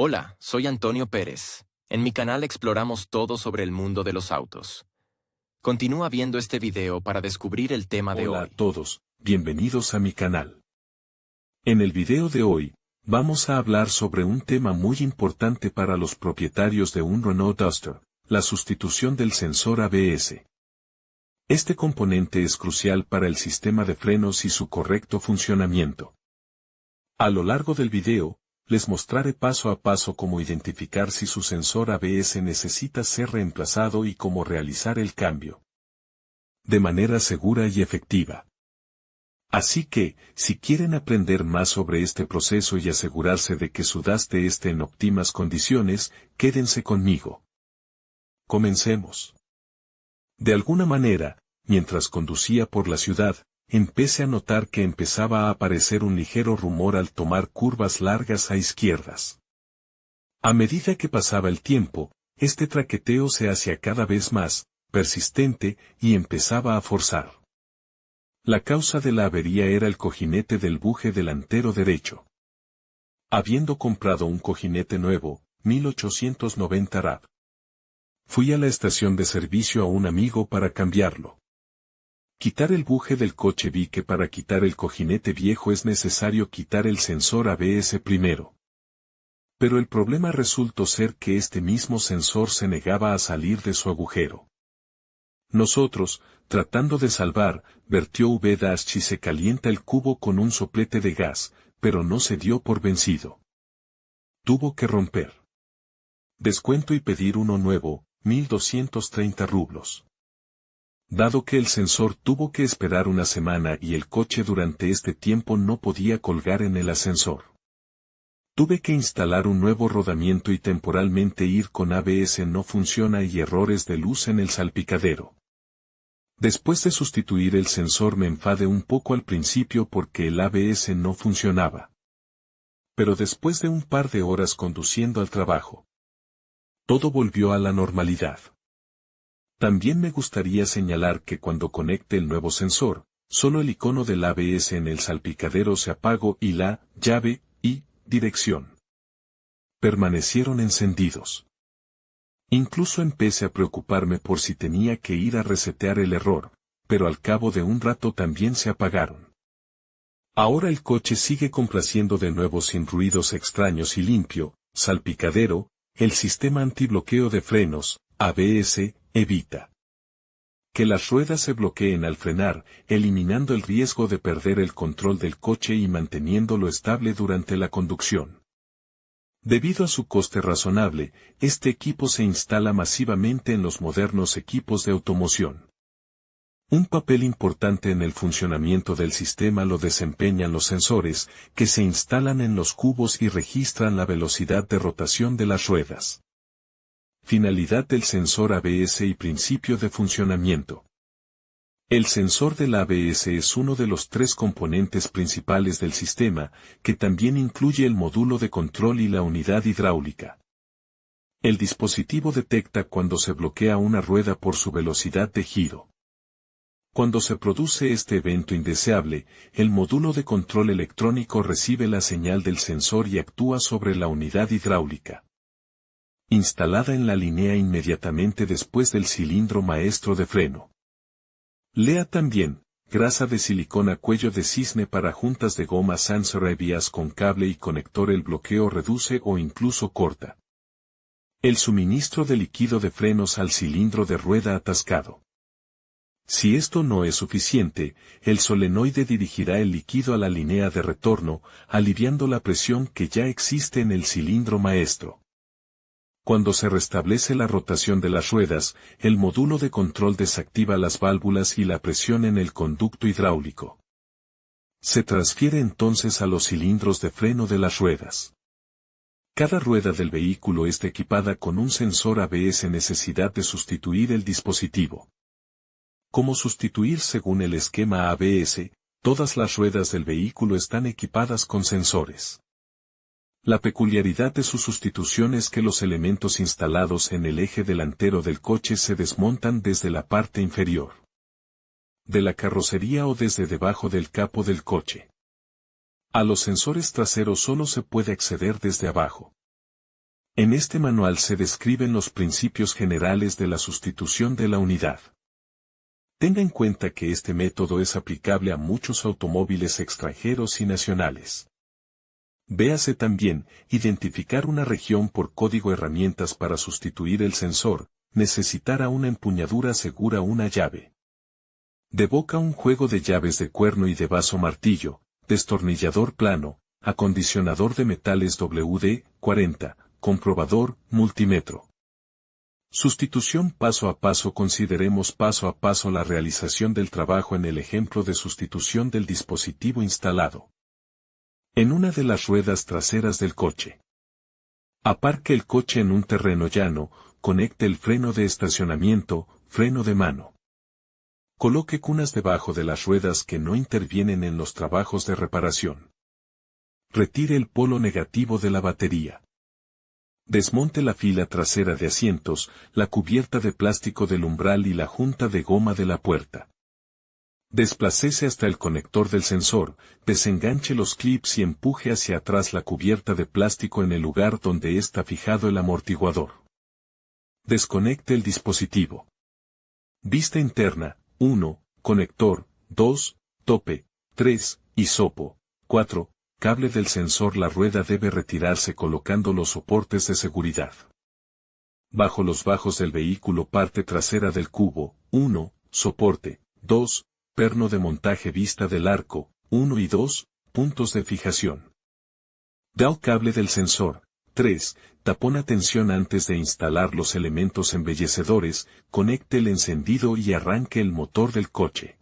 Hola, soy Antonio Pérez. En mi canal exploramos todo sobre el mundo de los autos. Continúa viendo este video para descubrir el tema de Hola a hoy. todos, bienvenidos a mi canal. En el video de hoy, vamos a hablar sobre un tema muy importante para los propietarios de un Renault Duster, la sustitución del sensor ABS. Este componente es crucial para el sistema de frenos y su correcto funcionamiento. A lo largo del video, les mostraré paso a paso cómo identificar si su sensor ABS necesita ser reemplazado y cómo realizar el cambio de manera segura y efectiva. Así que, si quieren aprender más sobre este proceso y asegurarse de que su Duster esté en óptimas condiciones, quédense conmigo. Comencemos. De alguna manera, mientras conducía por la ciudad, empecé a notar que empezaba a aparecer un ligero rumor al tomar curvas largas a izquierdas. A medida que pasaba el tiempo, este traqueteo se hacía cada vez más persistente y empezaba a forzar. La causa de la avería era el cojinete del buje delantero derecho. Habiendo comprado un cojinete nuevo, 1890 rad. Fui a la estación de servicio a un amigo para cambiarlo. Quitar el buje del coche. Vi que para quitar el cojinete viejo es necesario quitar el sensor ABS primero. Pero el problema resultó ser que este mismo sensor se negaba a salir de su agujero. Nosotros, tratando de salvar, vertió V-y se calienta el cubo con un soplete de gas, pero no se dio por vencido. Tuvo que romper descuento y pedir uno nuevo, 1230 rublos. Dado que el sensor tuvo que esperar una semana y el coche durante este tiempo no podía colgar en el ascensor. Tuve que instalar un nuevo rodamiento y temporalmente ir con ABS no funciona y errores de luz en el salpicadero. Después de sustituir el sensor me enfadé un poco al principio porque el ABS no funcionaba. Pero después de un par de horas conduciendo al trabajo, todo volvió a la normalidad. También me gustaría señalar que cuando conecte el nuevo sensor, solo el icono del ABS en el salpicadero se apagó y la llave y dirección permanecieron encendidos. Incluso empecé a preocuparme por si tenía que ir a resetear el error, pero al cabo de un rato también se apagaron. Ahora el coche sigue complaciendo de nuevo sin ruidos extraños y limpio. Salpicadero, el sistema antibloqueo de frenos, ABS, evita que las ruedas se bloqueen al frenar, eliminando el riesgo de perder el control del coche y manteniéndolo estable durante la conducción. Debido a su coste razonable, este equipo se instala masivamente en los modernos equipos de automoción. Un papel importante en el funcionamiento del sistema lo desempeñan los sensores, que se instalan en los cubos y registran la velocidad de rotación de las ruedas. Finalidad del sensor ABS y principio de funcionamiento. El sensor del ABS es uno de los tres componentes principales del sistema, que también incluye el módulo de control y la unidad hidráulica. El dispositivo detecta cuando se bloquea una rueda por su velocidad de giro. Cuando se produce este evento indeseable, el módulo de control electrónico recibe la señal del sensor y actúa sobre la unidad hidráulica instalada en la línea inmediatamente después del cilindro maestro de freno. Lea también, grasa de silicona cuello de cisne para juntas de goma Sansera vías con cable y conector. El bloqueo reduce o incluso corta el suministro de líquido de frenos al cilindro de rueda atascado. Si esto no es suficiente, el solenoide dirigirá el líquido a la línea de retorno, aliviando la presión que ya existe en el cilindro maestro. Cuando se restablece la rotación de las ruedas, el módulo de control desactiva las válvulas y la presión en el conducto hidráulico se transfiere entonces a los cilindros de freno de las ruedas. Cada rueda del vehículo está equipada con un sensor ABS. Necesidad de sustituir el dispositivo. ¿Cómo sustituir? Según el esquema ABS, todas las ruedas del vehículo están equipadas con sensores. La peculiaridad de su sustitución es que los elementos instalados en el eje delantero del coche se desmontan desde la parte inferior de la carrocería o desde debajo del capó del coche. A los sensores traseros solo se puede acceder desde abajo. En este manual se describen los principios generales de la sustitución de la unidad. Tenga en cuenta que este método es aplicable a muchos automóviles extranjeros y nacionales. Véase también, identificar una región por código herramientas para sustituir el sensor, necesitará una empuñadura segura una llave de boca, un juego de llaves de cuerno y de vaso, martillo, destornillador plano, acondicionador de metales WD-40, comprobador, multímetro. Sustitución paso a paso. Consideremos paso a paso la realización del trabajo en el ejemplo de sustitución del dispositivo instalado en una de las ruedas traseras del coche. Aparque el coche en un terreno llano, conecte el freno de estacionamiento, freno de mano. Coloque cunas debajo de las ruedas que no intervienen en los trabajos de reparación. Retire el polo negativo de la batería. Desmonte la fila trasera de asientos, la cubierta de plástico del umbral y la junta de goma de la puerta. Desplácese hasta el conector del sensor, desenganche los clips y empuje hacia atrás la cubierta de plástico en el lugar donde está fijado el amortiguador. Desconecte el dispositivo. Vista interna, 1, conector, 2, tope, 3, hisopo, 4, cable del sensor. La rueda debe retirarse colocando los soportes de seguridad bajo los bajos del vehículo. Parte trasera del cubo, 1, soporte, 2, perno de montaje. Vista del arco, 1 y 2, puntos de fijación del cable del sensor. 3, tapón. Atención: antes de instalar los elementos embellecedores, conecte el encendido y arranque el motor del coche.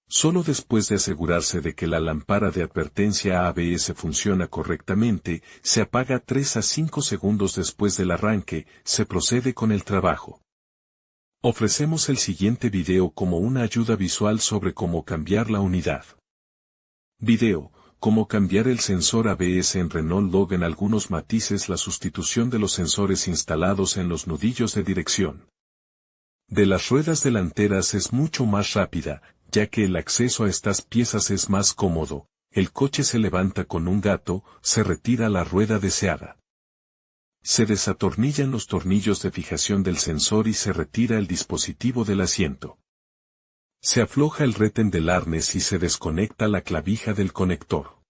Solo después de asegurarse de que la lámpara de advertencia ABS funciona correctamente, se apaga. 3 a 5 segundos después del arranque, se procede con el trabajo. Ofrecemos el siguiente video como una ayuda visual sobre cómo cambiar la unidad. Video: cómo cambiar el sensor ABS en Renault Logan. Algunos matices: la sustitución de los sensores instalados en los nudillos de dirección de las ruedas delanteras es mucho más rápida, ya que el acceso a estas piezas es más cómodo. El coche se levanta con un gato, se retira la rueda deseada. Se desatornillan los tornillos de fijación del sensor y se retira el dispositivo del asiento. Se afloja el retén del arnés y se desconecta la clavija del conector.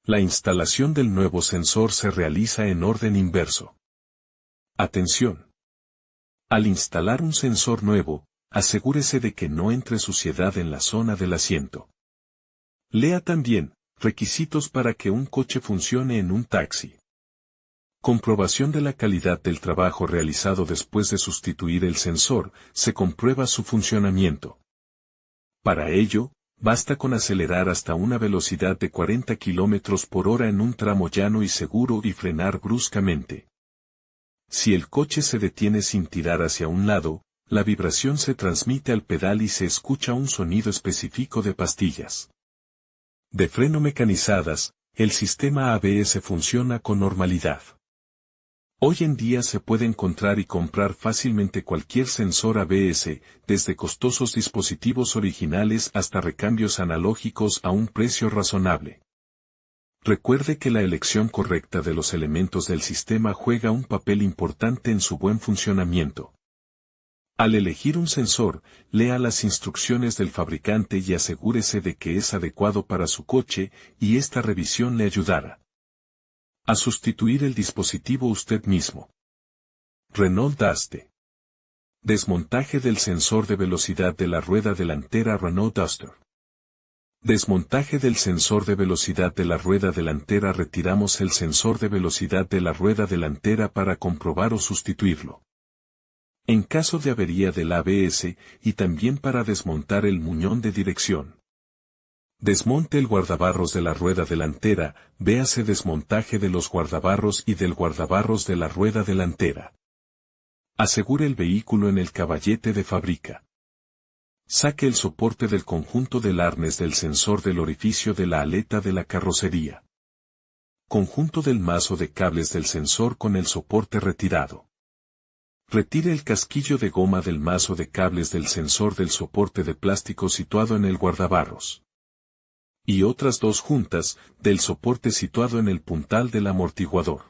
La instalación del nuevo sensor se realiza en orden inverso. Atención: al instalar un sensor nuevo, asegúrese de que no entre suciedad en la zona del asiento. Lea también: requisitos para que un coche funcione en un taxi. Comprobación de la calidad del trabajo realizado. Después de sustituir el sensor, se comprueba su funcionamiento. Para ello, basta con acelerar hasta una velocidad de 40 km por hora en un tramo llano y seguro y frenar bruscamente. Si el coche se detiene sin tirar hacia un lado, la vibración se transmite al pedal y se escucha un sonido específico de pastillas de freno mecanizadas. El sistema ABS funciona con normalidad. Hoy en día se puede encontrar y comprar fácilmente cualquier sensor ABS, desde costosos dispositivos originales hasta recambios analógicos a un precio razonable. Recuerde que la elección correcta de los elementos del sistema juega un papel importante en su buen funcionamiento. Al elegir un sensor, lea las instrucciones del fabricante y asegúrese de que es adecuado para su coche, y esta revisión le ayudará a sustituir el dispositivo usted mismo. Renault Duster. Desmontaje del sensor de velocidad de la rueda delantera. Renault Duster. Desmontaje del sensor de velocidad de la rueda delantera. Retiramos el sensor de velocidad de la rueda delantera para comprobar o sustituirlo en caso de avería del ABS, y también para desmontar el muñón de dirección. Desmonte el guardabarros de la rueda delantera. Véase desmontaje de los guardabarros y del guardabarros de la rueda delantera. Asegure el vehículo en el caballete de fábrica. Saque el soporte del conjunto del arnés del sensor del orificio de la aleta de la carrocería. Conjunto del mazo de cables del sensor con el soporte retirado. Retire el casquillo de goma del mazo de cables del sensor del soporte de plástico situado en el guardabarros. Y otras dos juntas del soporte situado en el puntal del amortiguador.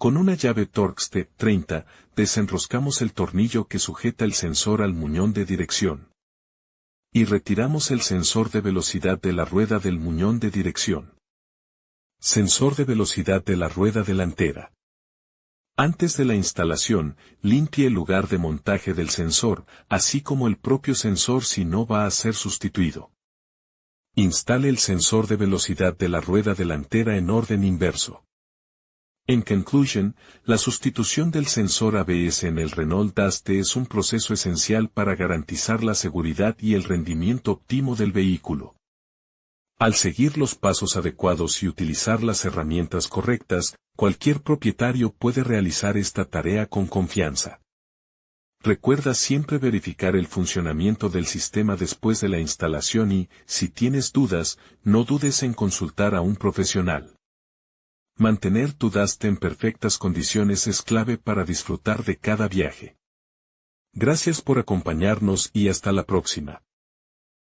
Con una llave Torx T30, desenroscamos el tornillo que sujeta el sensor al muñón de dirección. Y retiramos el sensor de velocidad de la rueda del muñón de dirección. Sensor de velocidad de la rueda delantera. Antes de la instalación, limpie el lugar de montaje del sensor, así como el propio sensor si no va a ser sustituido. Instale el sensor de velocidad de la rueda delantera en orden inverso. En conclusion, la sustitución del sensor ABS en el Renault Duster es un proceso esencial para garantizar la seguridad y el rendimiento óptimo del vehículo. Al seguir los pasos adecuados y utilizar las herramientas correctas, cualquier propietario puede realizar esta tarea con confianza. Recuerda siempre verificar el funcionamiento del sistema después de la instalación y, si tienes dudas, no dudes en consultar a un profesional. Mantener tu Duster en perfectas condiciones es clave para disfrutar de cada viaje. Gracias por acompañarnos y hasta la próxima.